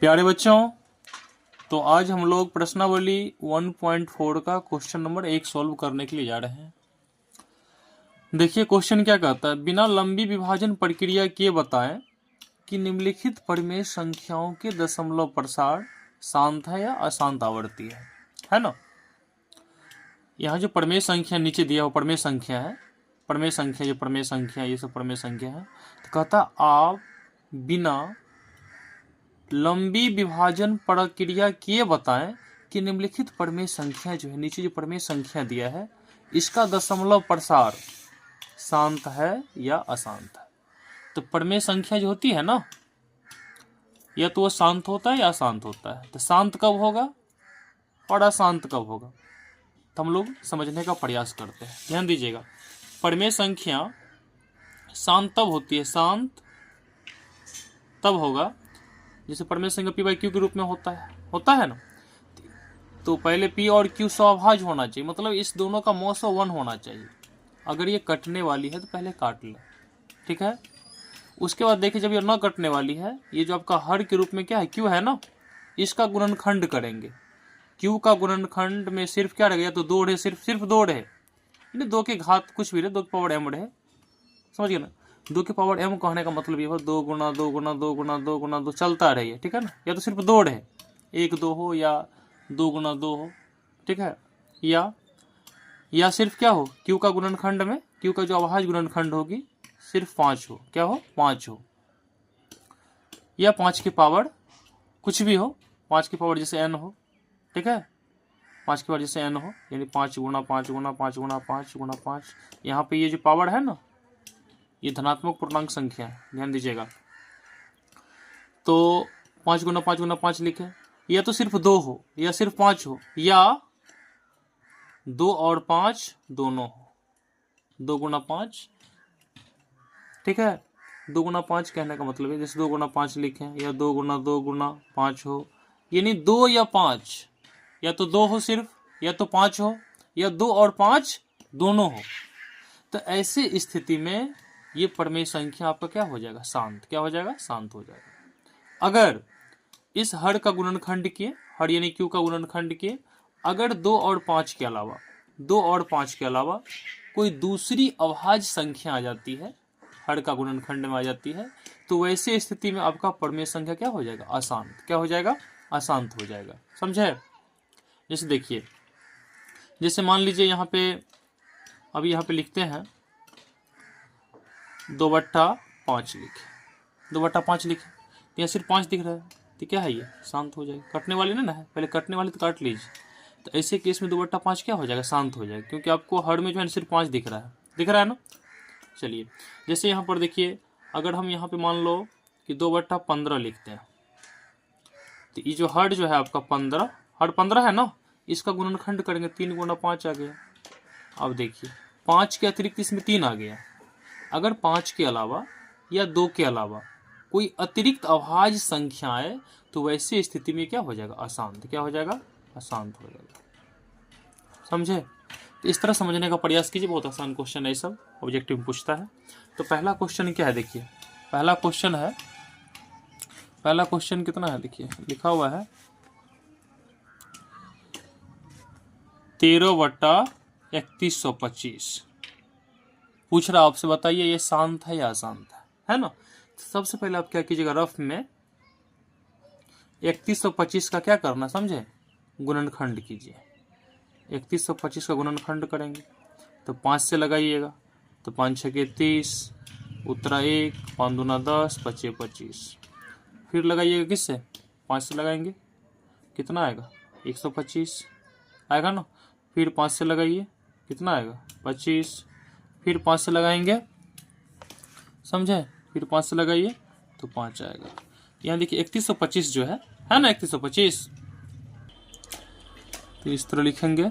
प्यारे बच्चों, तो आज हम लोग प्रश्नावली 1.4 का क्वेश्चन नंबर 1 सॉल्व करने के लिए जा रहे हैं। देखिए क्वेश्चन क्या कहता है, बिना लंबी विभाजन प्रक्रिया किए बताएं कि निम्नलिखित परिमेय संख्याओं के दशमलव प्रसार शांत है या अशांत आवर्ती है ना। यहाँ जो परिमेय संख्या नीचे दिया हुआ परिमेय संख्या है, परिमेय संख्या ये परिमेय संख्या ये सब परिमेय संख्या है। तो कहता आप बिना लंबी विभाजन प्रक्रिया किए बताएं कि निम्नलिखित परिमेय संख्या जो है, नीचे जो परिमेय संख्या दिया है इसका दशमलव प्रसार शांत है या अशांत है। तो परिमेय संख्या जो होती है ना, या तो वो शांत होता है या अशांत होता है। तो शांत कब होगा और अशांत कब होगा, तो हम लोग समझने का प्रयास करते हैं। ध्यान दीजिएगा, परिमेय संख्या शांत तब होती है, शांत तब होगा जैसे परिमेय संख्या पी बाई क्यू के रूप में होता है ना। तो पहले पी और क्यू स्वाभाज होना चाहिए, मतलब इस दोनों का मॉस 1 होना चाहिए। अगर ये कटने वाली है तो पहले काट ले, ठीक है। उसके बाद देखिए जब ये न कटने वाली है, ये जो आपका हर के रूप में क्या है, क्यू है ना, इसका गुणनखंड करेंगे। क्यू का गुणनखंड में सिर्फ क्या रहेगा, तो 2 रहे, सिर्फ 2 रहे, 2 के घात कुछ भी रहे, 2 की पावर m रहे, समझ गए ना। 2 की पावर m कहने का मतलब ये हो 2 गुना 2 गुना 2 गुना 2 गुना 2 चलता रहे, ठीक है ना। या तो सिर्फ 2 रहे, 1 2 हो या 2 गुना 2 हो, ठीक है। या सिर्फ क्या हो, क्यू का गुणनखंड में क्यू का जो अभाज्य गुणनखंड होगी सिर्फ 5 हो, क्या हो 5 हो, या 5 की पावर कुछ भी हो, 5 की पावर जैसे n हो, ठीक है। 5 की पावर जैसे n हो, यानी 5 गुना 5 गुना 5 गुना 5 गुना 5। यहाँ पे ये जो पावर है ना, ये धनात्मक पूर्णांक संख्या है, ध्यान दीजिएगा। तो 5 गुना 5 गुना 5 लिखे, या तो सिर्फ 2 हो या सिर्फ 5 हो, या 2 और 5 दोनों हो, 2 गुना 5, ठीक है। 2 गुना 5 कहने का मतलब है जैसे 2 गुना 5 लिखे, या 2 गुना 5 हो, यानी 2 या 5, या तो 2 हो सिर्फ, या तो 5 हो, या 2 और 5 दोनों हो। तो ऐसे स्थिति में ये परिमेय संख्या आपका क्या हो जाएगा, शांत। क्या हो जाएगा, शांत हो जाएगा। अगर इस हर का गुणनखंड किए, हर यानी क्यू का गुणनखंड किए, अगर 2 और 5 के अलावा 2 और 5 के अलावा कोई दूसरी अभाज्य संख्या आ जाती है, हर का गुणनखंड में आ जाती है, तो वैसे स्थिति में आपका परिमेय संख्या क्या हो जाएगा, अशांत। क्या हो जाएगा, अशांत हो जाएगा, समझे। जैसे देखिए, जैसे मान लीजिए यहाँ पे, अभी यहाँ पे लिखते हैं 2/5 लिखे, 2/5 लिखे, तो यहाँ सिर्फ 5 दिख रहा है, तो क्या है ये, शांत हो जाएगा। कटने वाली ना है, पहले कटने वाली तो काट लीजिए। तो ऐसे केस में 2/5 क्या हो जाएगा, शांत हो जाएगा, क्योंकि आपको हर में जो है सिर्फ 5 दिख रहा है ना। चलिए, जैसे यहाँ पर देखिए, अगर हम यहाँ पे मान लो कि 2/15 लिखते हैं, तो ये जो हर जो है आपका 15, हर 15 है ना, इसका गुणनखंड करेंगे, 3 गुना 5 आ गया। अब देखिए 5 के अतिरिक्त इसमें 3 आ गया। अगर 5 के अलावा या 2 के अलावा कोई अतिरिक्त अभाज्य संख्या है, तो वैसी स्थिति में क्या हो जाएगा, अशांत। क्या हो जाएगा, अशांत हो जाएगा, समझे। तो इस तरह समझने का प्रयास कीजिए, बहुत आसान क्वेश्चन है, सब ऑब्जेक्टिव में पूछता है। तो पहला क्वेश्चन क्या है, देखिए पहला क्वेश्चन कितना है, देखिए लिखा हुआ है 13/3125। पूछ रहा आपसे, बताइए ये शांत है या अशांत है ना। तो सबसे पहले आप क्या कीजिएगा, रफ में 3125 का क्या करना, समझे, गुणनखंड कीजिए। 3125 का गुणनखंड करेंगे तो 5 से लगाइएगा, तो 5 6 30, उत्तरा 1, 5 दूना 10, 25 25। फिर लगाइएगा किससे, 5 से लगाएंगे, कितना आएगा, 125 आएगा ना। फिर 5 से लगाइए, कितना आएगा, 25। फिर 5 से लगाएंगे, समझे, फिर 5 से लगाइए तो 5 आएगा। यहाँ देखिए 3125 जो है ना, 3125, तो इस तरह लिखेंगे।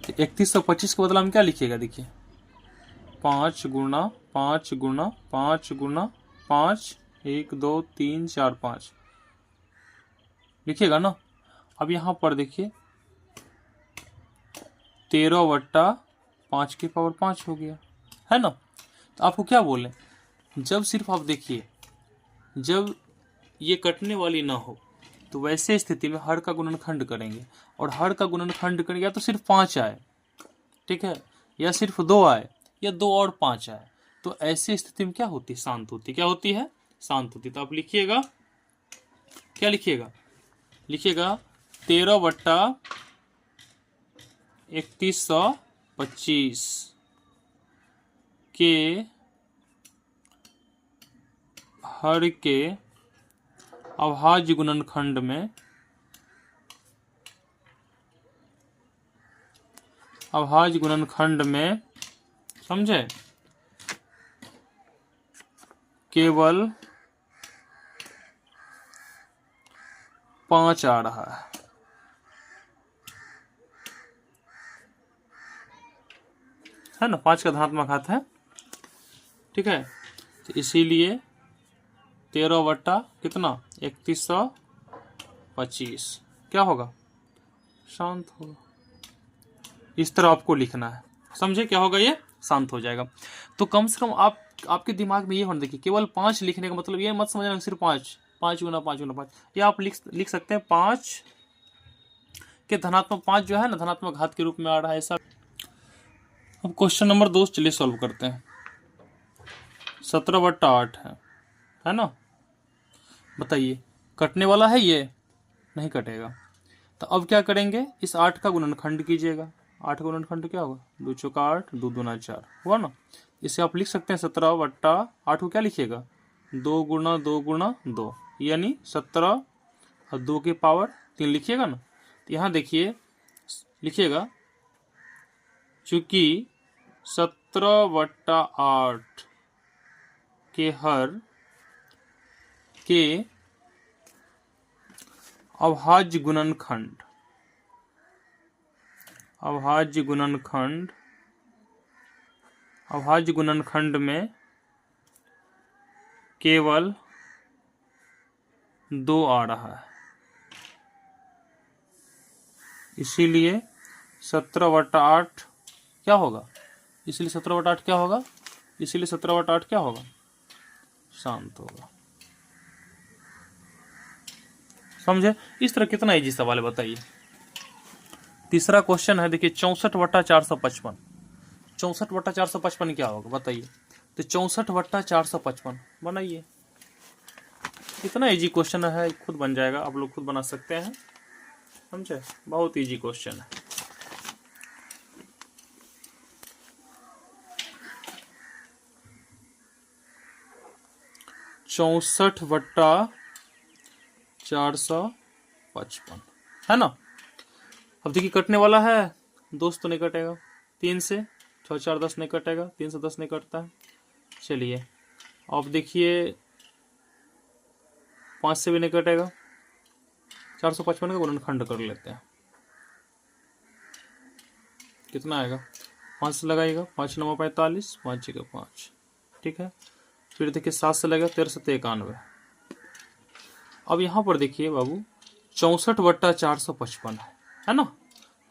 तो 3125 के बदला में क्या लिखिएगा, देखिए 5 गुना 5 गुना 5 गुना 5, 1 2 3 4 5 लिखिएगा ना। अब यहाँ पर देखिए 13/5 की पावर 5 हो गया, है ना। तो आपको क्या बोले, जब सिर्फ आप देखिए जब ये कटने वाली ना हो तो वैसे स्थिति में हर का गुणनखंड करेंगे, और हर का गुणनखंड करेंगे या तो सिर्फ 5 आए, ठीक है, या सिर्फ 2 आए, या 2 और 5 आए, तो ऐसी स्थिति में क्या होती है? शांत होती। क्या होती है? शांत होती। तो आप लिखिएगा, क्या लिखिएगा? लिखिएगा 13/3125 के हर के अभाज्य गुणनखंड में समझे केवल 5 आ रहा है ना, 5 का धनात्मक घात है, ठीक है। तो इसीलिए 13 बट्टा कितना 3125 क्या होगा? शांत होगा। इस तरह आपको लिखना है, समझे? क्या होगा? ये शांत हो जाएगा। तो कम से कम आपके दिमाग में ये होना, देखिए केवल 5 लिखने का मतलब ये मत समझना सिर्फ 5 गुना 5 गुना 5, या आप लिख सकते हैं 5 के धनात्मक 5 जो है ना धनात्मक घात के रूप में आ रहा है ऐसा। अब क्वेश्चन नंबर 2 चलिए सॉल्व करते हैं। 17/8 है ना। बताइए कटने वाला है? ये नहीं कटेगा। तो अब क्या करेंगे? इस 8 का गुणनखंड कीजिएगा। 8 का गुणनखंड क्या होगा? 2 चौका 8, 2 दूना 4 हुआ ना। इसे आप लिख सकते हैं 17/8 को क्या लिखिएगा? 2 गुणा 2 गुणा 2 यानी 17 और 2 की पावर 3 लिखिएगा ना। तो यहाँ देखिए लिखिएगा चूंकि 17/8 के हर के अभाज्य गुणनखंड में केवल 2 आ रहा है, इसीलिए 17/8 क्या होगा? इसलिए 17/8 क्या होगा? इसीलिए 17/8 क्या होगा? शांत होगा। समझे? इस तरह कितना इजी सवाल है बताइए। तीसरा क्वेश्चन है, देखिए 64/455। 64/455 क्या होगा बताइए। तो 64/455 बनाइए। इतना इजी क्वेश्चन है, खुद बन जाएगा, आप लोग खुद बना सकते हैं। समझे? बहुत इजी क्वेश्चन है। चौसठ बट्टा 455 है ना। अब देखिए कटने वाला है, 2 तो नहीं कटेगा, 3 से 6 4 10 नहीं कटेगा, 3 से 10 नहीं कटता है। चलिए अब देखिए 5 से भी नहीं कटेगा, 455 का गुणनखंड कर लेते हैं। कितना आएगा? 5 से लगाइएगा, 5 9 45, 5 6 5, ठीक है। फिर देखिए 7 से लगेगा, 13 7 91। अब यहाँ पर देखिए बाबू 64/455 है ना।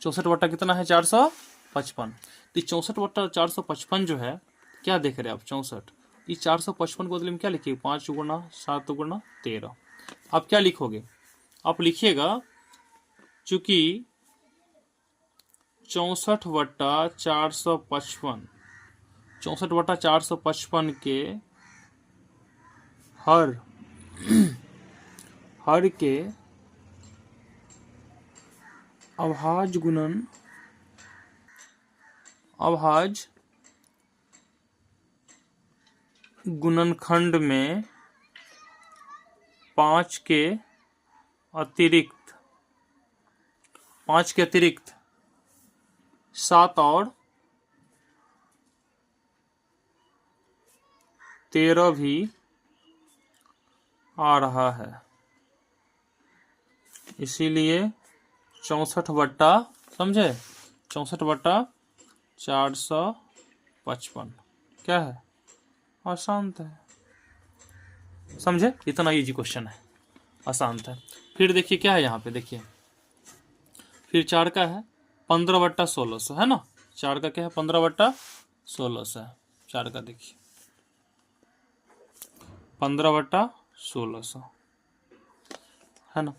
64 बट्टा कितना है? 455। तो 64/455 जो है, क्या देख रहे हैं आप? 64। इस 455 को बदले में क्या लिखिए? 5 गुना 7 गुना 13। आप क्या लिखोगे? आप लिखिएगा चूंकि 64/455 के हर के अभाज्य गुणनखंड में 5 के अतिरिक्त 7 और 13 भी आ रहा है, इसीलिए 64 बट्टा, समझे, 64/455 क्या है? अशांत है। समझे? इतना इजी क्वेश्चन है, अशांत है। फिर देखिए क्या है यहाँ पे, देखिए फिर 4 का है 15/1600 है ना। 4 का क्या है? 15/1600 है। 4 का देखिए 15/1600 1600, है ना।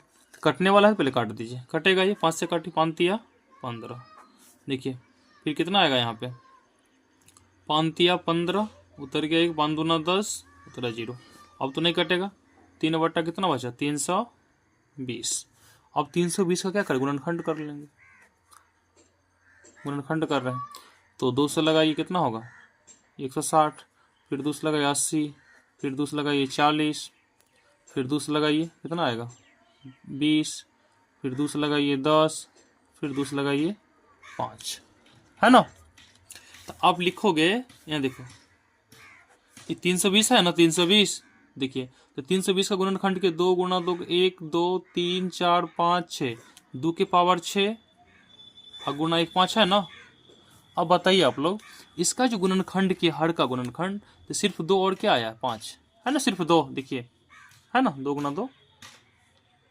कटने वाला है, पहले काट दीजिए, कटेगा ये, 5 से काटी, 5 तिया 15। देखिए फिर कितना आएगा यहाँ पे, 5 तिया 15, उतर गया 1, 5 दूना 10, उतरा 0। अब तो नहीं कटेगा, 3 बट्टा कितना बचा, 320। अब 320 का क्या करें, गुणनखंड कर लेंगे, गुणनखंड कर रहे हैं तो 2 से लगाइए, कितना होगा 160, फिर 2 से लगाइए 80, फिर 2 से लगाइए 40, फिर 2 से लगाइए कितना आएगा 20, फिर 2 से लगाइए 10, फिर 2 से लगाइए 5, है ना। तो आप लिखोगे, यहाँ देखो ये 320 है ना, 320, देखिए तो 320 का गुणनखंड के 2 गुणा 2, 1 2 3 4 5 6, 2 के पावर 6 और गुणा 1 5 है ना। अब बताइए आप लोग, इसका जो गुणनखंड की हर का गुणनखंड, तो सिर्फ 2 और क्या आया 5, है ना, सिर्फ 2, देखिए है ना, 2 गुणा 2,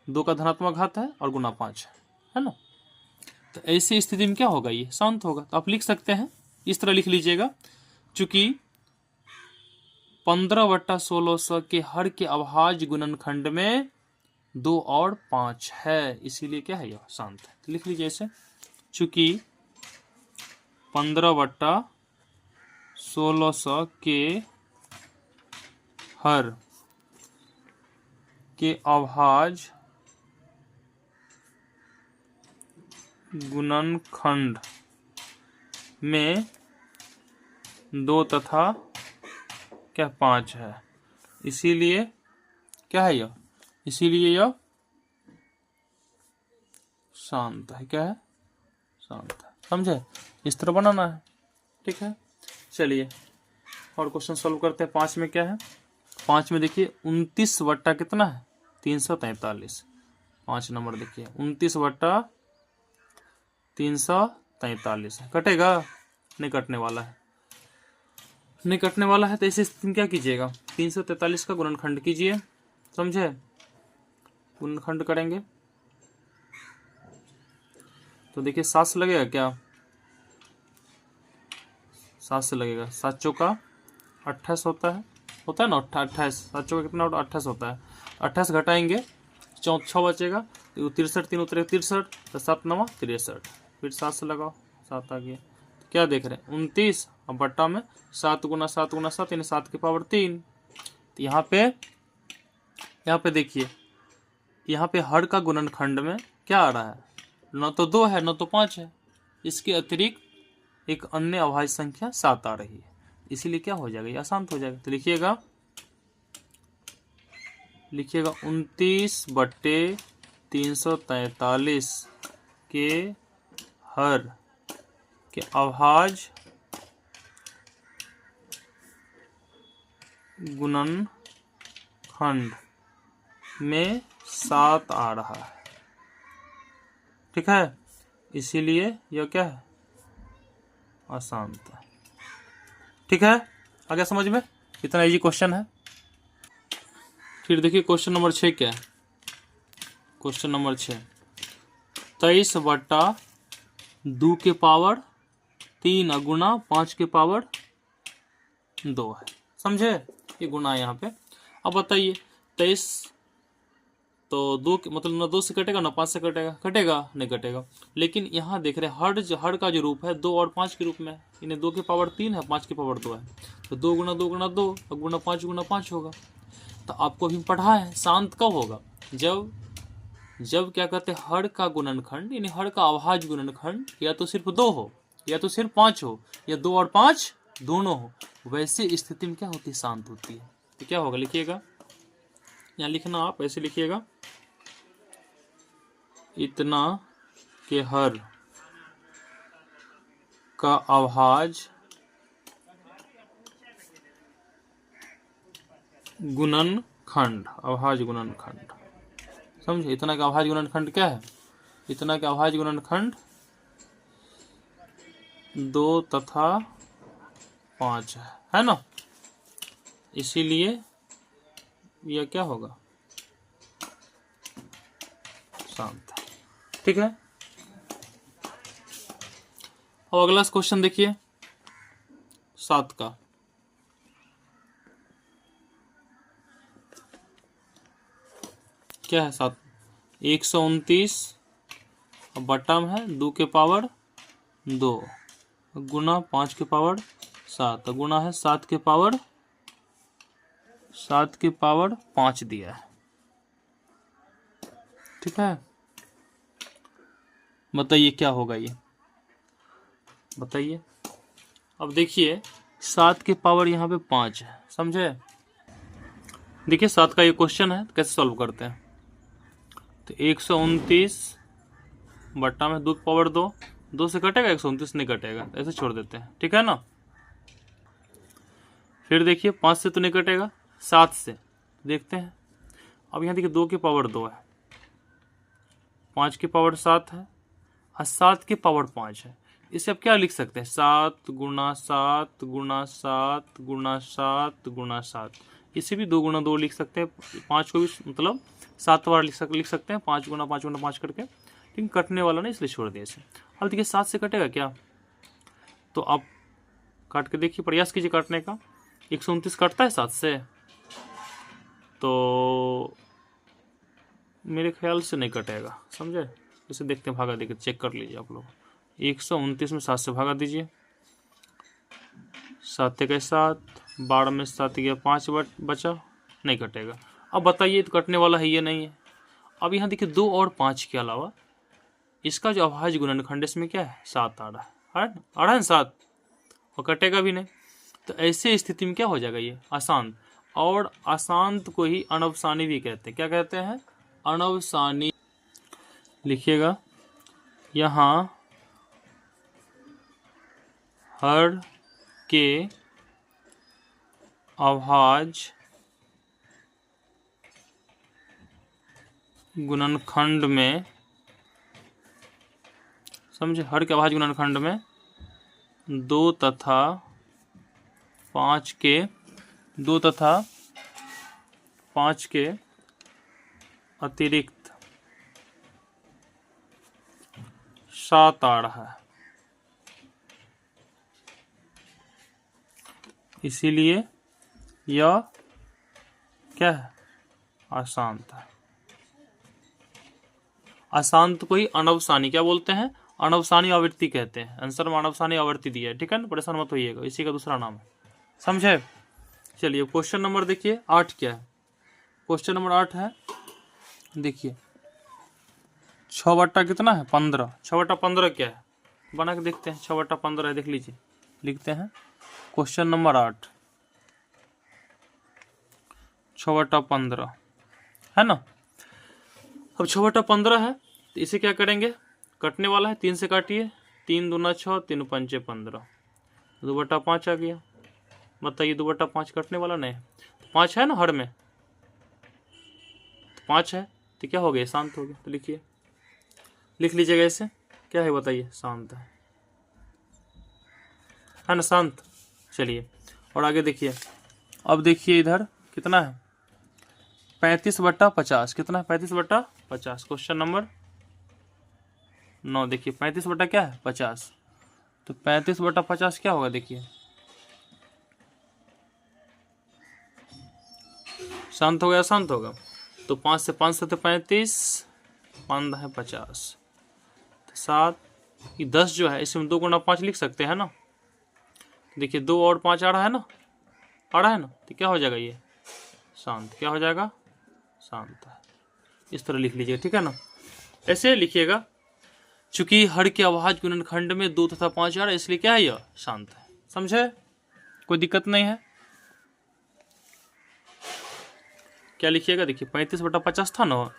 2 का धनात्मक घात है और गुणा 5 है ना। तो ऐसी स्थिति में क्या होगा, ये शांत होगा। तो आप लिख सकते हैं, इस तरह लिख लीजिएगा, चूंकि 15/1600 के हर के अभाज्य गुणनखंड में 2 और 5 है, इसीलिए क्या है, यह शांत है। तो लिख लीजिए ऐसे, चूंकि 15/1600 के हर के अभाज्य गुणनखंड में 2 तथा क्या 5 है, इसीलिए क्या है यह, इसीलिए यह शांत है। क्या है, शांत है, समझे, इस तरह बनाना है, ठीक है। चलिए और क्वेश्चन सॉल्व करते हैं। 5 में क्या है, 5 में देखिए 29 बट्टा कितना है 343, 5 नंबर देखिए 29 बट्टा 343 है, कटेगा, नहीं कटने वाला है, नहीं कटने वाला है। तो ऐसे स्थिति में क्या कीजिएगा, 343 का गुणनखंड कीजिए, समझे, गुणनखंड करेंगे तो देखिए 7 से लगेगा क्या, 7 से लगेगा, 7 चौका 28 होता है ना, 28, 7 चौका कितना होता है 28 होता है, 28 घटाएंगे 6 बचेगा, 63, 3 उतरे 63, तो 7 9 63, फिर 7 से लगाओ, 7 आ गया। क्या देख रहे हैं 29, अब बट्टा में 7 गुना 7 गुना 7 यानी 7 की पावर 3। तो यहाँ पे देखिए, यहाँ पे हर का गुणनखंड में क्या आ रहा है, न तो 2 है न तो 5 है, इसके अतिरिक्त एक अन्य अभाज्य संख्या 7 आ रही है, इसीलिए क्या हो जाएगा, ये अशांत हो जाएगा। तो लिखिएगा 29/343 के हर के अभाज्य गुणनखंड में 7 आ रहा है, ठीक है, इसीलिए यह क्या है, अशांत है, ठीक है। आगे समझ में, इतना इजी क्वेश्चन है। फिर देखिए क्वेश्चन नंबर 6 क्या है, क्वेश्चन नंबर 6, 23/2 के पावर 3 गुना 5 के पावर 2 है, समझे, ये गुना है यहाँ पे। अब बताइए 23 तो 2 मतलब ना 2 से कटेगा ना 5 से कटेगा, कटेगा नहीं कटेगा, लेकिन यहाँ देख रहे हैं हर का जो रूप है 2 और 5 के रूप में, इन्हें 2 की पावर 3 है, 5 की पावर 2 है, तो 2 गुना 2 गुना 2 और गुना 5 होगा। तो आपको अभी पढ़ा है शांत कब होगा, जब क्या कहते हैं, हर का गुणनखंड यानी हर का अभाज्य गुणनखंड या तो सिर्फ 2 हो या तो सिर्फ 5 हो या 2 और 5 दोनों हो, वैसे स्थिति में क्या होती है, शांत होती है। तो क्या होगा, लिखिएगा, यहाँ लिखना आप ऐसे लिखिएगा, इतना के हर का अभाज्य गुणनखंड, अभाज्य गुणनखंड, समझे, इतना का अभाज्य गुणनखंड क्या है, इतना का अभाज्य गुणनखंड 2 तथा 5 है ना, इसीलिए यह क्या होगा, शांत, ठीक है। अब अगला क्वेश्चन देखिए 7 का, क्या है 7, 129 बटा में है 2 के पावर 2 गुना 5 के पावर 7 गुना है 7 के पावर 5 दिया है। ठीक है, बताइए क्या होगा ये, बताइए। अब देखिए 7 के पावर यहाँ पे 5 है, समझे। देखिए 7 का ये क्वेश्चन है, कैसे सॉल्व करते हैं। तो 129 बट्टा में 2 की पावर 2 से कटेगा, 129 नहीं कटेगा, ऐसे छोड़ देते हैं, ठीक है ना। फिर देखिए 5 से तो नहीं कटेगा, 7 से देखते हैं। अब यहाँ देखिए 2 की पावर 2 है, 5 की पावर 7 है और 7 की पावर 5 है। इसे अब क्या लिख सकते हैं, 7 गुना 7 गुना 7 गुना 7 गुना 7। इसे भी 2 गुना 2 लिख सकते हैं, 5 को भी मतलब 7 बार लिख सकते हैं, 5 गुना 5 करके। लेकिन कटने वाला नहीं, इसलिए छोड़ दिया इसे। अब देखिए 7 से कटेगा क्या, तो आप काट के देखिए, प्रयास कीजिए काटने का। 129 कटता है 7 से, तो मेरे ख्याल से नहीं कटेगा, समझे। इसे देखते हैं, भागा देखिए, चेक कर लीजिए आप लोग। 129 में 7 से भागा दीजिए, 7 के 7, 12 में 7 गया 5 बचा, नहीं कटेगा। अब बताइए तो कटने वाला है ये नहीं है। अब यहाँ देखिए 2 और 5 के अलावा इसका जो अभाज्य गुणनखंड इसमें क्या है, 7 आ रहा है 7, और कटेगा भी नहीं। तो ऐसे स्थिति में क्या हो जाएगा, ये अशांत। और अशांत को ही अनवसानी भी कहते हैं। क्या कहते हैं, अनवसानी। लिखिएगा यहाँ हर के अभाज्य गुणनखंड में, समझे, हर के अभाज्य गुणनखंड में 2 तथा 5 के अतिरिक्त 7 आ रहा है, इसीलिए यह क्या है, अशांत है। अशांत को ही अनवसानी क्या बोलते हैं, अनवसानी आवृत्ति कहते हैं। आंसर में अनवसानी आवृत्ति दिया है, ठीक है ना, परेशान मत होइएगा, इसी का दूसरा नाम है, समझे। चलिए क्वेश्चन नंबर देखिए 8 क्या है। क्वेश्चन नंबर 8 है, देखिए 6 बट्टा कितना है 15, 6 बट्टा 15 क्या है, बना के देखते हैं। 6 बट्टा 15 है, देख लीजिए, लिखते हैं क्वेश्चन नंबर 8, 6 बट्टा 15 है ना। अब 6 बट्टा 15 है, तो इसे क्या करेंगे, कटने वाला है, 3 से काटिए, 3 दूना 6, 3 पंचे 15, 2 बट्टा 5 आ गया। बताइए 2 बट्टा 5 कटने वाला नहीं है, 5 है ना हर में, तो 5 है, तो क्या हो गया, शांत हो गया। तो लिखिए, लिख लीजिएगा इसे, क्या है बताइए, शांत है ना, शांत। चलिए और आगे देखिए। अब देखिए इधर कितना है, 35 बट्टा 50, कितना है 35 बट्टा 50। क्वेश्चन नंबर 9 देखिए, 35 बट्टा क्या है 50, तो 35 बट्टा 50 क्या होगा, देखिए शांत होगा या शांत होगा। तो 5 से 5 सत्ते 35, 5 है 50, तो 7 ये 10 जो है, इसमें 2 गुना 5 लिख सकते हैं ना। देखिए 2 और 5 आ रहा है ना, तो क्या हो जाएगा, ये शांत, क्या हो जाएगा, शांत है। इस तरह लिख लीजिएगा, ठीक है ना, ऐसे लिखिएगा। चूंकि हर के अभाज्य गुणनखंड में 2 तथा 5 आ रहा है, इसलिए क्या है, यह शांत है, समझे, कोई दिक्कत नहीं है। क्या लिखिएगा, देखिए 35 बट्टा 50 था ना,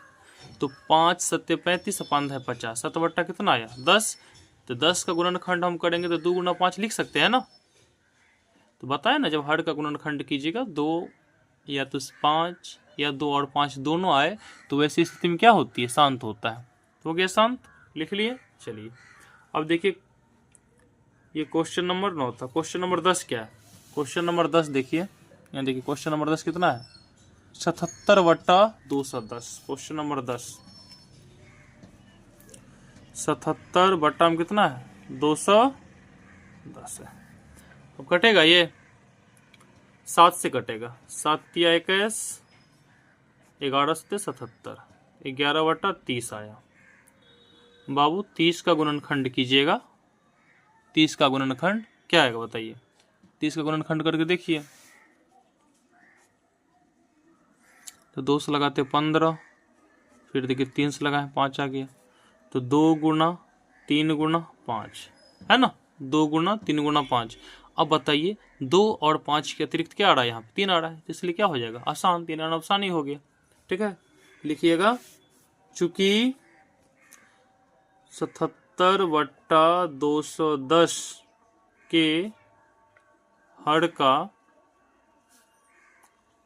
तो 5 सत्ते 35, 5 है 50, 7 बट्टा कितना आया 10, तो 10 का गुणनखंड हम करेंगे तो 2 गुना 5 लिख सकते हैं ना। तो बताया ना, जब हर का गुणनखंड कीजिएगा 2 या तो 5 या 2 और 5 दोनों आए, तो वैसी स्थिति में क्या होती है, शांत होता है। तो हो गया शांत, लिख लिए। चलिए अब देखिए, ये क्वेश्चन नंबर 9 था। क्वेश्चन नंबर 10 क्या है, क्वेश्चन नंबर 10 देखिए, यहाँ देखिए क्वेश्चन नंबर 10 कितना है, 77 बट्टा 210। क्वेश्चन नंबर 10, 77 बट्टा में कितना है 210 है। अब कटेगा ये 7 से कटेगा, 7 या 21, 11 सत्ते 77, 11/30 आया। बाबू 30 का गुणनखंड कीजिएगा। 30 का गुणनखंड क्या आएगा बताइए? 30 का गुणनखंड करके देखिए। तो 2 से लगाते 15, फिर देखिए 3 से लगाए 5 आ गया। तो 2 गुना 3 गुना 5 है ना, 2 गुना 3 गुना 5। अब बताइए 2 और 5 के अतिरिक्त क्या आ रहा है? यहाँ पे 3 आ रहा है, तो इसलिए क्या हो जाएगा? आसान, 3 आना आसान ही हो गया। ठीक है, लिखिएगा। चूंकि 77/210 के हर का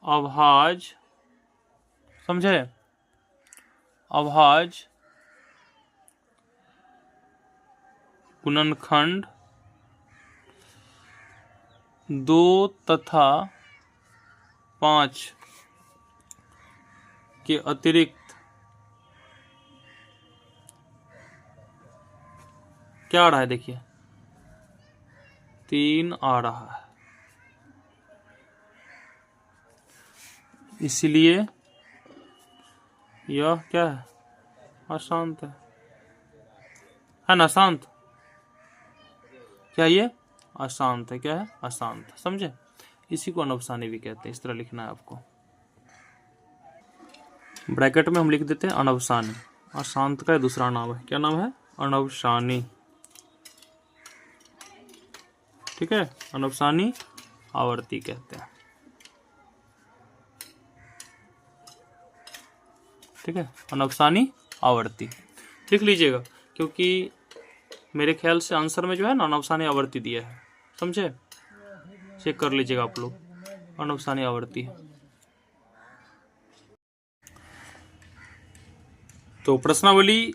अभाज्य, समझे, अभाज्य गुणनखंड 2 तथा 5 के अतिरिक्त क्या आ रहा है? देखिए 3 आ रहा है, इसलिए यह क्या है? अशांत है ना, अशांत। क्या ये अशांत है? क्या है? अशांत। समझे, इसी को अनवसानी भी कहते हैं। इस तरह लिखना है आपको, ब्रैकेट में हम लिख देते हैं अनवसानी। अशांत का दूसरा नाम है, क्या नाम है? अनवसानी। ठीक है, अनवसानी आवर्ती कहते हैं। ठीक है, अनवसानी आवर्ती लिख लीजिएगा, क्योंकि मेरे ख्याल से आंसर में जो है ना अनवसानी आवर्ती दिया है। समझे, चेक कर लीजिएगा आप लोग, अनवसानी आवर्ती है। तो प्रश्नावली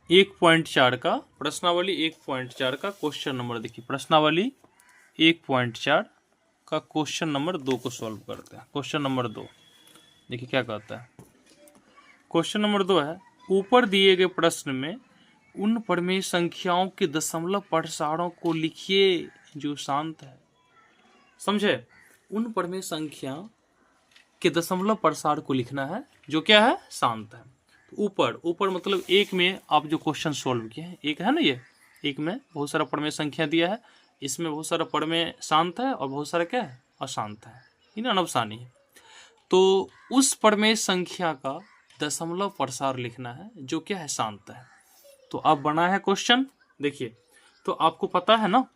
1.4 का, प्रश्नावली 1.4 का क्वेश्चन नंबर देखिए। प्रश्नावली 1.4 का क्वेश्चन नंबर 2 को सॉल्व करते हैं। क्वेश्चन नंबर 2 देखिए क्या कहता है। क्वेश्चन नंबर 2 है, ऊपर दिए गए प्रश्न में उन परिमेय संख्याओं के दशमलव प्रसारों को लिखिए जो शांत है। समझे, उन परिमेय संख्या के दशमलव प्रसार को लिखना है जो क्या है? शांत है। ऊपर, ऊपर मतलब एक में आप जो क्वेश्चन सोल्व किए हैं, एक है ना ये, एक में बहुत सारा परिमेय संख्या दिया है, इसमें बहुत सारा परिमेय शांत है और बहुत सारा क्या है? अशांत है, इन अनवसानी है। तो उस परिमेय संख्या का दशमलव प्रसार लिखना है जो क्या है? शांत है। तो अब बना है क्वेश्चन, देखिए। तो आपको पता है ना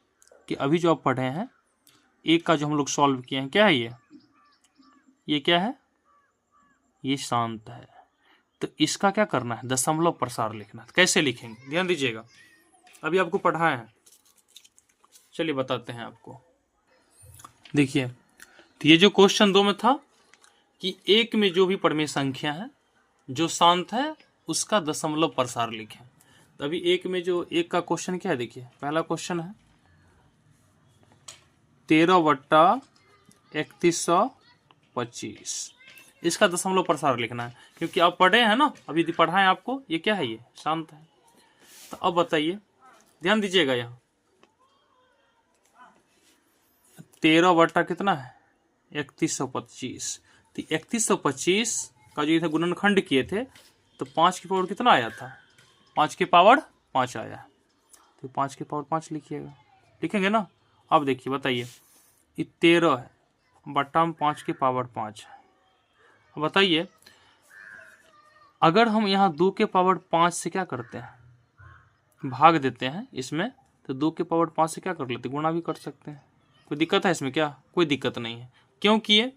कि अभी जो आप पढ़े हैं, एक का जो हम लोग सॉल्व किए हैं, क्या है ये क्या है? ये शांत है। तो इसका क्या करना है? दशमलव प्रसार लिखना है। कैसे लिखेंगे ध्यान दीजिएगा, अभी आपको पढ़ाए हैं, चलिए बताते हैं आपको। देखिए, तो ये जो क्वेश्चन 2 में था कि एक में जो भी परिमेय संख्या है जो शांत है उसका दशमलव प्रसार लिखें। तो अभी एक में जो एक का क्वेश्चन क्या है, देखिए पहला क्वेश्चन है 13/3125, इसका दशमलव प्रसार लिखना है, क्योंकि आप पढ़े हैं ना, अभी पढ़ाएं आपको, ये क्या है? ये शांत है। तो अब बताइए, ध्यान दीजिएगा, यहाँ 13 बट्टा कितना है? 3125। तो 3125 का जो इधर गुणनखंड किए थे, तो 5 की पावर कितना आया था? 5 की पावर 5 आया। तो 5 की पावर 5 लिखिएगा, लिखेंगे ना। अब देखिए बताइए, ये 13 है, बट्टा में 5 की पावर 5 है। अब बताइए, अगर हम यहाँ 2 के पावर 5 से क्या करते हैं? भाग देते हैं इसमें, तो 2 के पावर 5 से क्या कर लेते हैं? गुणा भी कर सकते हैं। कोई दिक्कत है इसमें? क्या कोई दिक्कत नहीं है। क्यों किए?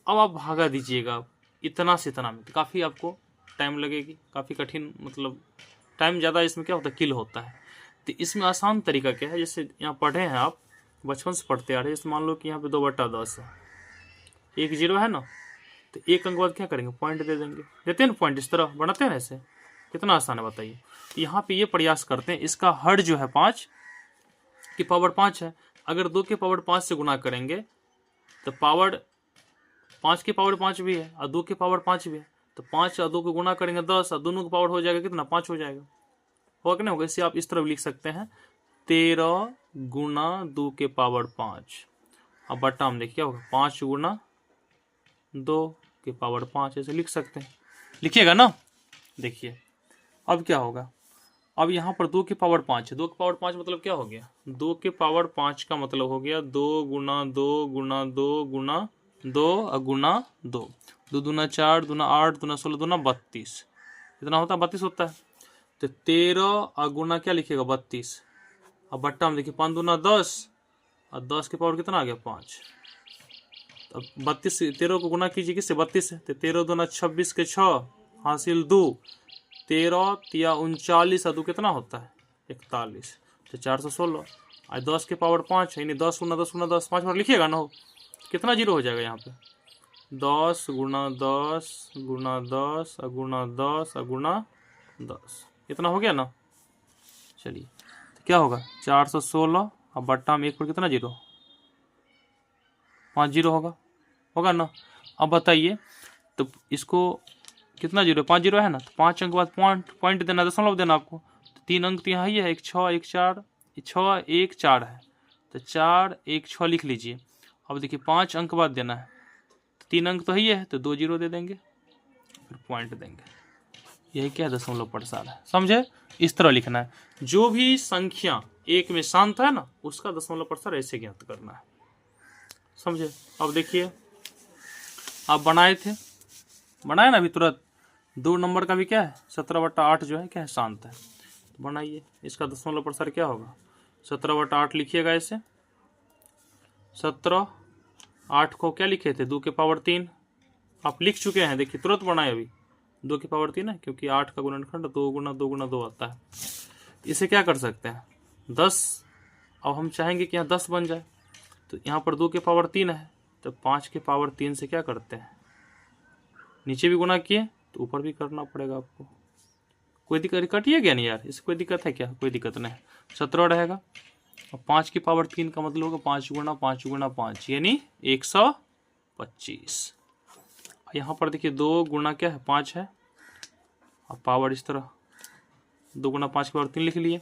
अब आप भागा दीजिएगा इतना से इतना में, तो काफ़ी आपको टाइम लगेगी, काफ़ी कठिन, मतलब टाइम ज़्यादा इसमें क्या होता है? किल होता है। तो इसमें आसान तरीका क्या है? जैसे यहाँ पढ़े हैं आप, बचपन से पढ़ते आ रहे हैं। जैसे मान लो कि यहाँ पे 2/10 है, 1 0 है ना, तो एक अंक बाद क्या करेंगे? पॉइंट दे देंगे, देते हैं ना पॉइंट, इस तरह बनाते हैं। ऐसे कितना आसान है बताइए। यहाँ पे ये प्रयास करते हैं, इसका हर जो है 5 की पावर 5 है। अगर 2 के पावर 5 से गुना करेंगे तो पावर 5 की पावर 5 भी है और 2 की पावर 5 भी है, तो 5 और 2 को गुना करेंगे 10, और दोनों का पावर हो जाएगा कितना? 5 हो जाएगा। होगा कि नहीं होगा? इसे आप इस तरह लिख सकते हैं, 13 गुना 2 के पावर 5। अब बट्टा में देखिए क्या होगा? 5 गुना 2 के पावर 5, ऐसे लिख सकते हैं। लिखिएगा ना, देखिए अब क्या होगा, अब यहाँ पर 2 की पावर 5 है, 2 की पावर 5 मतलब क्या हो गया, 2 की पावर 5 का मतलब हो गया 2 गुना 2 गुना 2 गुना 2 गुना 2, 2 दूना 4 दूना 8 दूना 16 दूना 32, इतना होता है 32 होता है। तो 13 गुना क्या लिखिएगा 32, अब बट्टा में देखिए 5 दूना 10 और 10 की पावर कितना आ गया 5। अब 32 13 को गुना कीजिए किससे 32 से, तो 13 दूना 26 के 6 हासिल 2, 13 तिया 39 और 2 कितना होता है 41, तो 416। आज 10 के पावर 5 है, यानी 10 गुना 10 गुना 10 5 बार लिखिएगा ना, हो कितना जीरो हो जाएगा यहाँ पे, 10 गुना 10 गुना 10 गुना 10 गुना 10, इतना हो गया ना। चलिए तो क्या होगा 416 और बट्टा में 1 पर कितना जीरो 5 जीरो होगा ना। अब बताइए तो इसको कितना जीरो 5 जीरो है ना, तो 5 अंक बाद पॉइंट देना, दशमलव देना आपको, तो 3 अंक तो यहाँ ही है, 1 6 1 4 6 1 4 है, तो 4 1 6 लिख लीजिए। अब देखिए 5 अंक बाद देना है, तो 3 अंक तो ही है, तो 2 जीरो दे देंगे फिर पॉइंट देंगे, यही क्या है दशमलव प्रसार है, समझे। इस तरह लिखना है, जो भी संख्या एक में शांत है ना उसका दशमलव प्रसार ऐसे ज्ञात करना है, समझे। अब देखिए आप बनाए ना अभी तुरंत, 2 नंबर का भी क्या है 17/8 जो है क्या है शांत है, तो बनाइए इसका दशमलव प्रसार क्या होगा 17/8 लिखिएगा ऐसे। 17 8 को क्या लिखे थे 2 के पावर 3, आप लिख चुके हैं, देखिए तुरंत बनाए अभी 2 की पावर 3 है, क्योंकि 8 का गुणनखंड 2 गुना 2 गुना 2 आता है। इसे क्या कर सकते हैं 10, अब हम चाहेंगे कि यहाँ 10 बन जाए, तो यहाँ पर 2 के पावर 3 है, तो 5 के पावर 3 से क्या करते हैं नीचे भी गुना किए तो ऊपर भी करना पड़ेगा आपको, कोई दिक्कत कटिए क्या नहीं यार, इससे कोई दिक्कत है क्या, कोई दिक्कत नहीं, 17 रहेगा। और 5 की पावर 3 का मतलब होगा 5 गुना 5 गुना 5 यानी 125। यहाँ पर देखिए 2 गुना क्या है 5 है, और पावर इस तरह 2 गुना 5 की पावर 3 लिख लिए।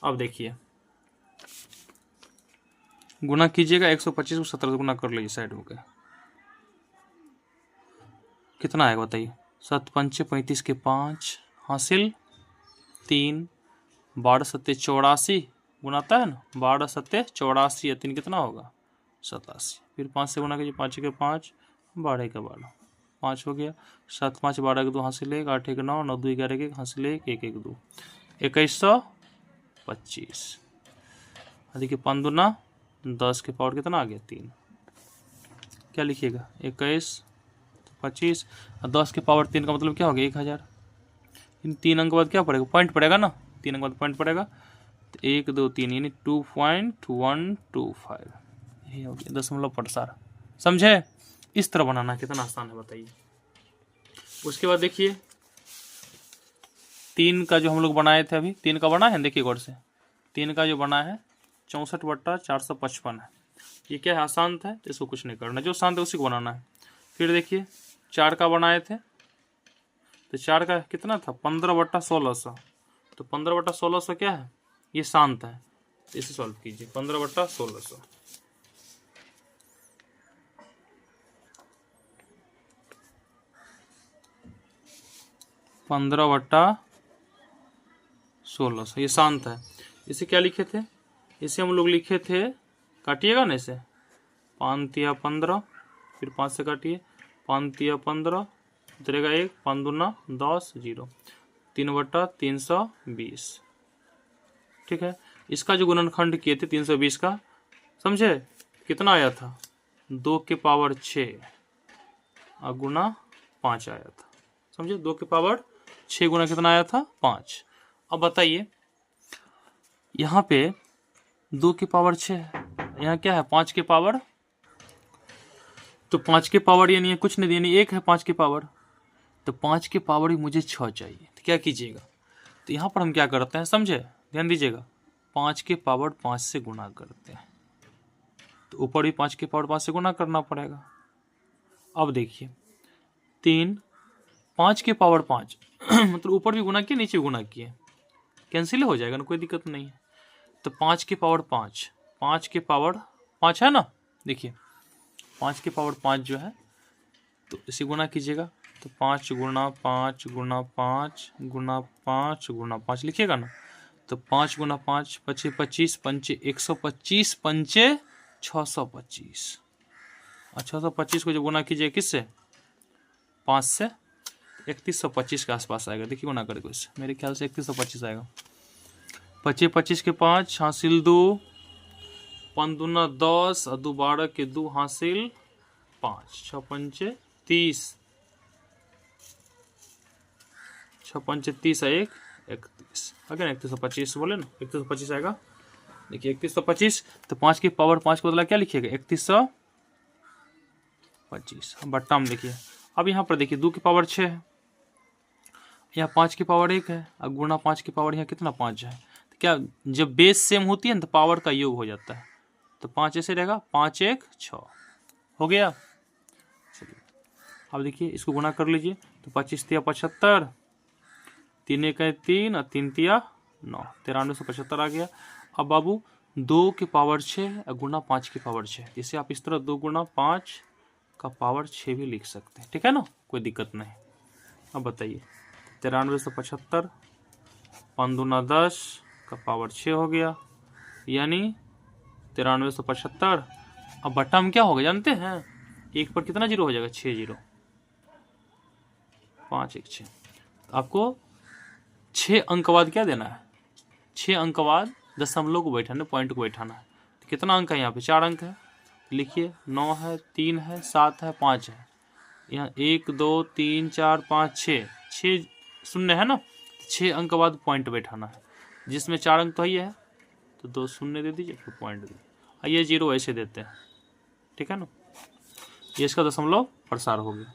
अब देखिए गुना कीजिएगा 125 को 17 गुना कर लीजिए साइड में, कितना आएगा बताइए, 7 पंचे 35 के 5 हासिल 3, 12 सत्ते 84 गुनाता है ना, 12 सत्ते 84 या 3 कितना होगा 87, फिर 5 से गुना कीजिए 5 के 5 12 के 12 5 हो गया, 7 5 12 के 2 हासिल 1 8 1 9 9 2 11 के 1 हासिल 1 1 1 2 2125। देखिए 5 दूना 10 के पावर कितना आ गया 3, क्या लिखिएगा 21 25 और 10 के पावर 3 का मतलब क्या हो गया 1000। इन 3 अंक बाद क्या पड़ेगा पॉइंट पड़ेगा ना, 3 अंक बाद पॉइंट पड़ेगा, तो 1 2 3 यानी 2.125, यही हो गया दशमलव प्रसार, समझे। इस तरह बनाना कितना आसान है बताइए। उसके बाद देखिए 3 का जो हम लोग बनाए थे, अभी 3 का बना है देखिए गौर से, 3 का जो बना है 64/455 है, ये क्या है अशांत है, तो इसको कुछ नहीं करना, जो शांत है उसी को बनाना है। फिर देखिए 4 का बनाए थे, तो 4 का कितना था 15/1600, तो 15/1600 क्या है ये शांत है, तो इसे सॉल्व कीजिए 15/1600। 15/1600 ये शांत है। इसे क्या लिखे थे, इसे हम लोग लिखे थे, काटिएगा ना इसे 5 तिया 15, फिर 5 से काटिए 5 तिया 15 उतरेगा 1 5 दूना 10 0 3/320, ठीक है। इसका जो गुणनखंड किए थे 320 का, समझे कितना आया था 2 के पावर 6 और गुना 5 आया था, समझे 2 के पावर 6 गुना कितना आया था 5। अब बताइए यहाँ पे 2 की पावर 6 है, यहाँ क्या है 5 के पावर, तो 5 के पावर यानी कुछ नहीं यानी 1 है 5 की पावर, तो 5 के पावर ही मुझे 6 चाहिए, तो क्या कीजिएगा, तो यहाँ पर हम क्या करते हैं समझे, ध्यान दीजिएगा 5 के पावर 5 से गुना करते हैं, तो ऊपर भी 5 के पावर 5 से गुना करना पड़ेगा। अब देखिए 3 5 के पावर 5 मतलब ऊपर भी गुना किए नीचे भी गुना किए, कैंसिल हो जाएगा ना, कोई दिक्कत नहीं है। तो 5 के पावर 5 5 के पावर 5 है ना, देखिए 5 के पावर 5 जो है, तो इसे गुना कीजिएगा तो 5 गुना 5 गुना 5 गुना 5 गुना 5 लिखिएगा ना। तो 5 गुना 5 पचे 25 पंचे 125 पंचे 625 और 625 को जब गुना कीजिए किससे 5 से 3125 के आसपास आएगा। देखिए गुना करके इससे मेरे ख्याल से 3125 आएगा। 25 25 के 5 हासिल 2 5 दूना 10 और 2 12 के 2 हासिल 5 6 पंचे 30 6 पंचे 30 1 31 अगर 3125 बोले ना 3125 आएगा। देखिए 3125 तो 5 की पावर 5 को बदला क्या लिखिएगा 3125। बट्टा में देखिए अब यहाँ पर देखिए 2 की पावर 6 है, यहाँ 5 की पावर 1 है और गुणा 5 की पावर यहाँ कितना 5 है। तो क्या जब बेस सेम होती है ना तो पावर का योग हो जाता है। तो 5 ऐसे रहेगा 5 1 6 हो गया। चलिए अब देखिए इसको गुना कर लीजिए। तो 25 तिया 75 3 1 3 और 3 तिया 9 9375 आ गया। अब बाबू 2 की पावर 6 और गुना 5 की पावर 6 इसे आप इस तरह 2 गुना 5 का पावर 6 भी लिख सकते हैं। ठीक है ना, कोई दिक्कत नहीं। अब बताइए 9375 5 दूना 10 का पावर 6 हो गया यानी 9375। अब बट्टा में क्या होगा जानते हैं, एक पर कितना जीरो हो जाएगा 6 जीरो 5 1 6। आपको 6 अंक बाद क्या देना है 6 अंक बाद दशमलव को बैठाना पॉइंट को बैठाना है। तो कितना अंक है यहाँ पे 4 अंक है लिखिए 9 है 3 है 7 है 5 है। यहाँ 1 2 3 4 5 6 शून्य है ना, 6 अंक बाद पॉइंट बैठाना है जिसमें 4 अंक तो ही है तो 2 शून्य दे दीजिए फिर पॉइंट दीजिए। ये 0 ऐसे देते हैं। ठीक है ना, ये इसका दशमलव प्रसार हो गया।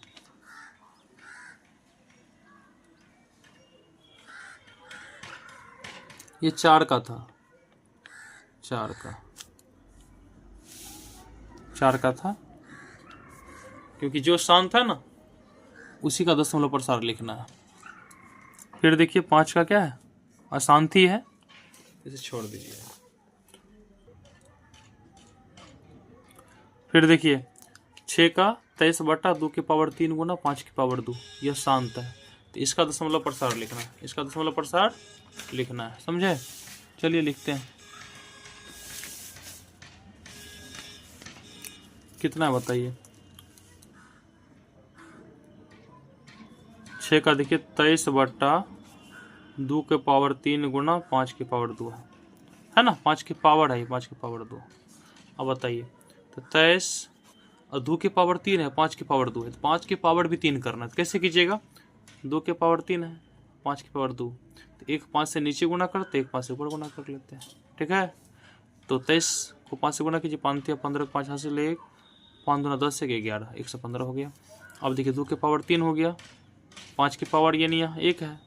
ये 4 का था 4 का था क्योंकि जो शांत है ना उसी का दशमलव प्रसार लिखना है। फिर देखिए 5 का क्या है अशांति है, इसे छोड़ दीजिए। फिर देखिए 6 का 23 बटा 2 की पावर 3 गुना 5 की पावर 2 यह शांत है तो इसका दशमलव प्रसार लिखना है, इसका दशमलव प्रसार लिखना है। समझे, चलिए लिखते हैं कितना है बताइए। 6 का देखिए 23 बटा 2 के पावर 3 गुना 5 की पावर 2 है ना, 5 की पावर है 5 की पावर 2। अब बताइए तो 23 और 2 की पावर 3 है 5 की पावर 2 है तो 5 की पावर भी 3 करना है। तो कैसे कीजिएगा 2 की पावर 3 है 5 की पावर 2 तो एक 5 से नीचे गुना करते एक 5 से ऊपर गुना कर लेते हैं। ठीक है, तो 23 को 5 से गुना कीजिए 5 15 5 हासिल 1 5 दूना 10 से 11 115 हो गया। अब देखिए 2 की पावर 3 हो गया 5 की पावर यानी यहाँ 1 है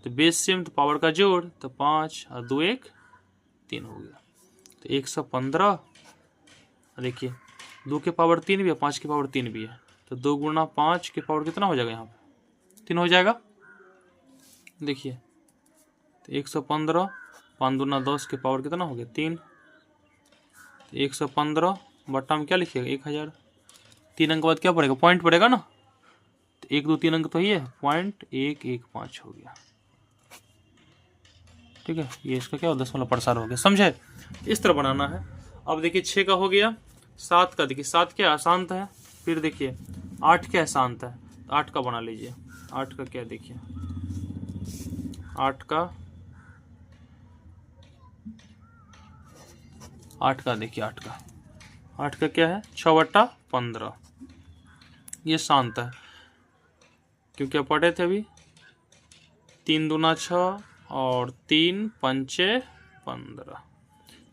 तो बेस सेम तो पावर का जोड़ तो 5 और 2 1 3 हो गया तो 115। देखिए 2 की पावर 3 भी है 5 की पावर 3 भी है तो 2 गुना 5 की पावर कितना हो जाएगा यहाँ पे 3 हो जाएगा। देखिए तो 115 5 दूना 10 की पावर कितना हो गया 3 तो 115 बट्टा में क्या लिखिएगा 1000। 3 अंक बाद क्या पड़ेगा पॉइंट पड़ेगा ना तो 1 2 3 अंक तो ही है पॉइंट 1 1 5 हो गया। ठीक है, ये इसका क्या दशमलव प्रसार हो गया। समझे, इस तरह बनाना है। अब देखिए 6 का हो गया 7 का देखिए 7 क्या अशांत है। फिर देखिए 8 क्या शांत है तो 8 का बना लीजिए। 8 का क्या देखिए 8 का देखिए 8 का क्या है 6 बटा 15 ये शांत है क्योंकि आप पढ़े थे अभी 3 दूना 6 और 3 पंचे 15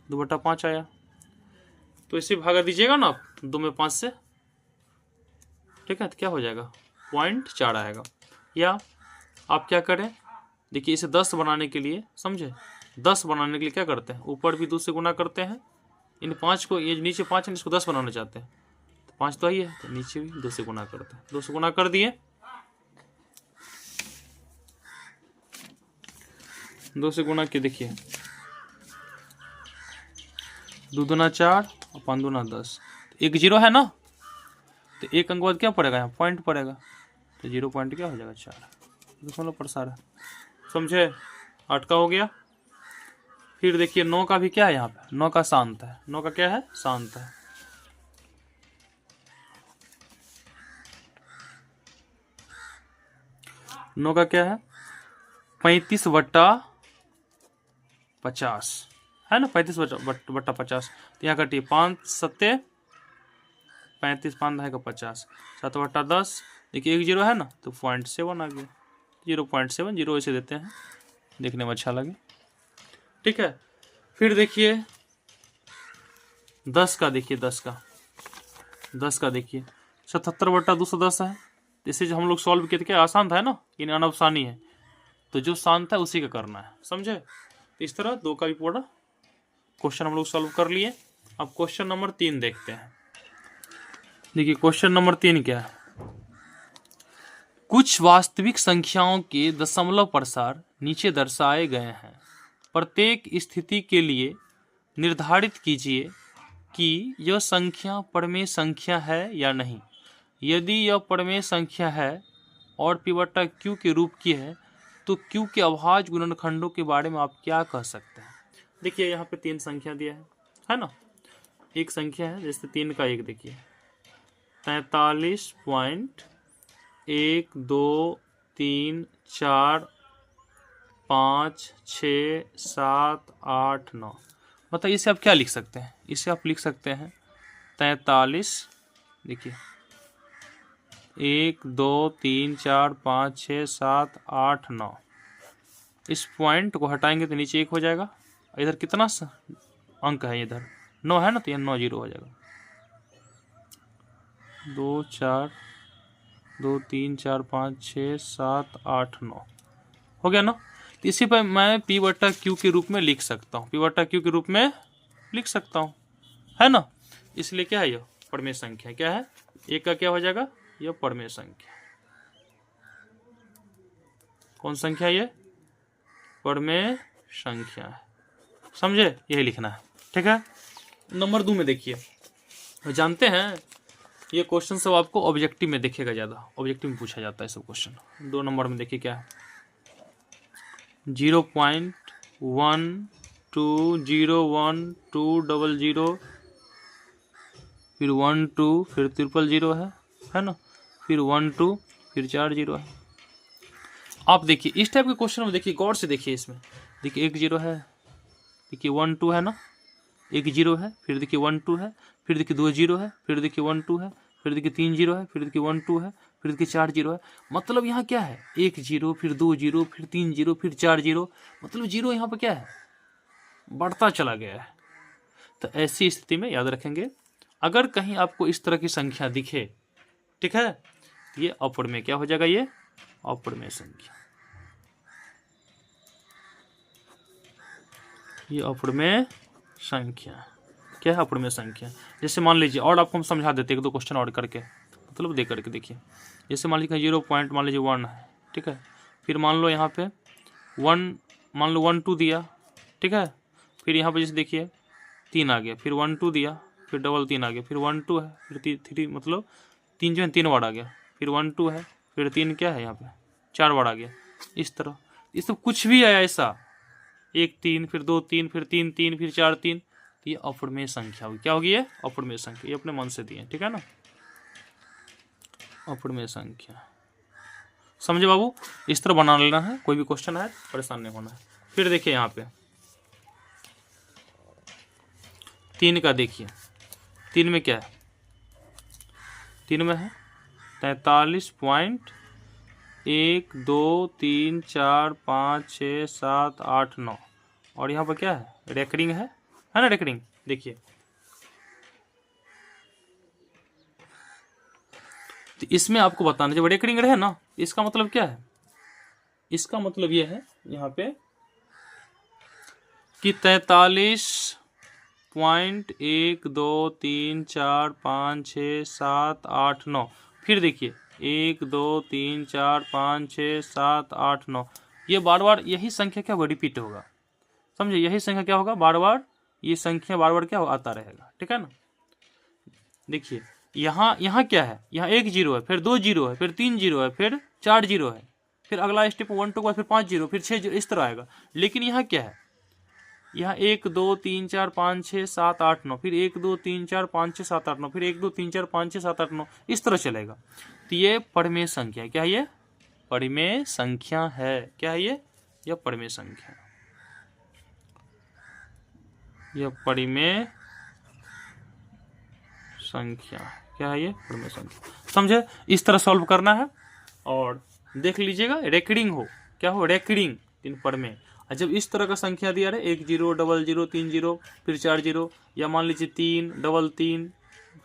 2 बटा 5 आया तो इसे भागा दीजिएगा ना आप 2 में 5 से। ठीक है, तो क्या हो जाएगा 0.4 आएगा। या आप क्या करें देखिए इसे 10 बनाने के लिए समझे 10 बनाने के लिए क्या करते हैं ऊपर भी 2 से गुना करते हैं इन 5 को, ये नीचे 5 है इसको 10 बनाना चाहते हैं तो 5 तो ही है तो नीचे भी 2 से गुना करते हैं। 2 से गुना कर दिए 2 से गुना के देखिए 2 दूना 4 और 5 दूना 10 1 0 है ना तो 1 अंक बाद क्या पड़ेगा यहाँ पॉइंट पड़ेगा तो 0 पॉइंट क्या हो जाएगा 4 दशमलव प्रसार है। समझे? 8 का हो गया। फिर देखिए 9 का भी क्या है, यहाँ पे 9 का शांत है। 9 का क्या है? शांत है। नौ का क्या है? 35/50 है ना, 35/50। तो यहाँ कटिए 5 सत्ते 35, 5 है का 50, 7/10। देखिए 1 0 है ना, तो 0.7 आ गया। 0.7 0 ऐसे देते हैं, देखने में अच्छा लगे। ठीक है। फिर देखिए 10 का, देखिए 10 का देखिए 77/210 है। इसे जो हम लोग सॉल्व किए थे, क्या आसान था है ना, इन अनआसानी है, तो जो शांत है उसी का करना है। समझे? तो इस तरह 2 का भी पूरा क्वेश्चन हम लोग सॉल्व कर लिए। अब क्वेश्चन नंबर 3 देखते हैं। देखिए क्वेश्चन नंबर 3 क्या है? कुछ वास्तविक संख्याओं के दशमलव प्रसार नीचे दर्शाए गए हैं। प्रत्येक स्थिति के लिए निर्धारित कीजिए कि यह संख्या परमेय संख्या है या नहीं। यदि यह परमेय संख्या है और P/Q के रूप की है, तो Q के अभाज्य गुणनखंडों के बारे में आप क्या कह सकते हैं? देखिए यहाँ पे 3 संख्या दिया है ना। एक संख्या है, जैसे 3 का 1 देखिए 43.1 2 3 4 5 6 7 8 9। मतलब इसे आप क्या लिख सकते हैं? इसे आप लिख सकते हैं 43, देखिए 1 2 3 4 5 6 7 8 9। इस पॉइंट को हटाएंगे तो नीचे 1 हो जाएगा। इधर कितना अंक है? इधर 9 है ना, तो ये 9 0 हो जाएगा। 2 4 2 3 4 5 6 7 8 9 हो गया ना। तो इसी पर मैं P/Q के रूप में लिख सकता हूँ, P/Q के रूप में लिख सकता हूँ, है ना। इसलिए क्या है? यह परमेय संख्या क्या है? 1 का क्या हो जाएगा? यह परमेय संख्या। कौन संख्या? ये परमेय संख्या है। समझे? यही लिखना है। ठीक है। नंबर 2 में देखिए, जानते हैं ये क्वेश्चन सब आपको ऑब्जेक्टिव में देखेगा, ज़्यादा ऑब्जेक्टिव में पूछा जाता है सब क्वेश्चन। 2 नंबर में देखिए क्या है, 0.120120, फिर 1 2, फिर 000 है ना, फिर 1 2, फिर 4 0 है। आप देखिए इस टाइप के क्वेश्चन में देखिए, गौर से देखिए। इसमें देखिए 1 0 है, देखिए 1 2 है ना, 1 0 है, फिर देखिए 1 2 है, फिर देखिए 2 0 है, फिर देखिए 1 2 है, फिर देखिए 3 0 है, फिर देखिए 1 2 है, फिर देखिए 4 0 है। मतलब यहाँ क्या है? 1 0, फिर 2 0, फिर 3 0, फिर 4 0। मतलब 0 यहाँ पर क्या है? बढ़ता चला गया है। तो ऐसी स्थिति में याद रखेंगे, अगर कहीं आपको इस तरह की संख्या दिखे, ठीक है, तो ये अपरिमेय क्या हो जाएगा? ये अपरिमेय संख्या, ये अपरिमेय संख्या क्या है? अपरिमेय संख्या। जैसे मान लीजिए, और आपको हम समझा देते हैं 1 2 क्वेश्चन और करके, मतलब दे करके देखिए। जैसे मान लीजिए 0 पॉइंट मान लीजिए 1 है, ठीक है। फिर मान लो यहाँ पे 1, मान लो 1 2 दिया, ठीक है। फिर यहाँ पे जैसे देखिए 3 आ गया, फिर 1 2 दिया, फिर डबल 3 आ गया, फिर 1 2 है, फिर 3 मतलब 3 जो है 3 बार आ गया, फिर 1 2 है, फिर 3 क्या है यहाँ पे 4 बार आ गया। इस तरह ये सब कुछ भी है ऐसा, 1 3, फिर 2 3, फिर 3 3, फिर 4 3, तो ये अपरिमेय संख्या होगी। क्या होगी? ये अपरिमेय संख्या। ये अपने मन से दिए, ठीक है ना, अपरिमेय संख्या। समझे बाबू? इस तरह बना लेना है, कोई भी क्वेश्चन है परेशान नहीं होना है। फिर देखिए यहाँ पे 3 का देखिए, 3 में क्या है? 3 में है 43.1 2 3 4 5 6 7 8 9। और यहाँ पर क्या है? रेकरिंग है ना, रेकरिंग। देखिए तो इसमें आपको बताना, जब रेकरिंग रहे ना, इसका मतलब क्या है? इसका मतलब ये है यहाँ पे कि 43.1 2 3 4 5 6 7 8 9। फिर देखिए 1 2 3 4 5 6 7 8 9। ये बार बार यही संख्या क्या होगा? रिपीट होगा। समझे? यही संख्या क्या होगा? बार बार ये संख्या बार बार क्या आता रहेगा, ठीक है ना। देखिए यहाँ क्या है, यहाँ 1 0 है, फिर 2 0 है, फिर 3 0 है, फिर 4 0 है, फिर अगला स्टेप 1 2 के बाद फिर 5 0, फिर 6 0, इस तरह आएगा। लेकिन यहाँ क्या है, यहाँ 1 2 3 4 5 6 7 8 9, फिर 1 2 3 4 5 6 7 8 9, फिर 1 2 3 4 5 6 7 8 9, इस तरह चलेगा। तो ये परिमेय संख्या क्या है, ये परिमेय संख्या है। क्या है ये? यह परिमेय संख्या, यह परिमेय संख्या। क्या है ये? परिमेय संख्या। समझे? इस तरह सॉल्व करना है और देख लीजिएगा रेकरिंग हो, क्या हो, रेकरिंग इन परिमेय। जब इस तरह का संख्या दिया रहे 1 0 0 0 3 0 फिर 4 0, या मान लीजिए 3 3 3,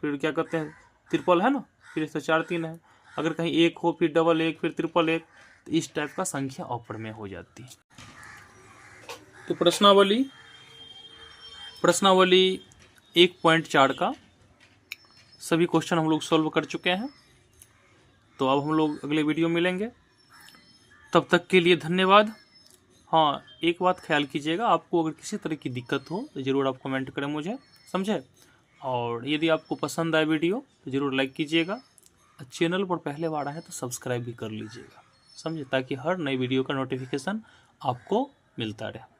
फिर क्या कहते हैं ट्रिपल है ना, फिर इस 4 3 है, अगर कहीं 1 हो फिर 1 1 फिर 1 1 1, तो इस टाइप का संख्या अपरिमेय हो जाती है। तो प्रश्नावली 1.4 का सभी क्वेश्चन हम लोग सॉल्व कर चुके हैं। तो अब हम लोग अगले वीडियो में मिलेंगे, तब तक के लिए धन्यवाद। हाँ, एक बात ख्याल कीजिएगा, आपको अगर किसी तरह की दिक्कत हो तो ज़रूर आप कमेंट करें मुझे, समझे। और यदि आपको पसंद आए वीडियो तो ज़रूर लाइक कीजिएगा, चैनल पर पहले बार आए तो सब्सक्राइब भी कर लीजिएगा, समझे, ताकि हर नई वीडियो का नोटिफिकेशन आपको मिलता रहे।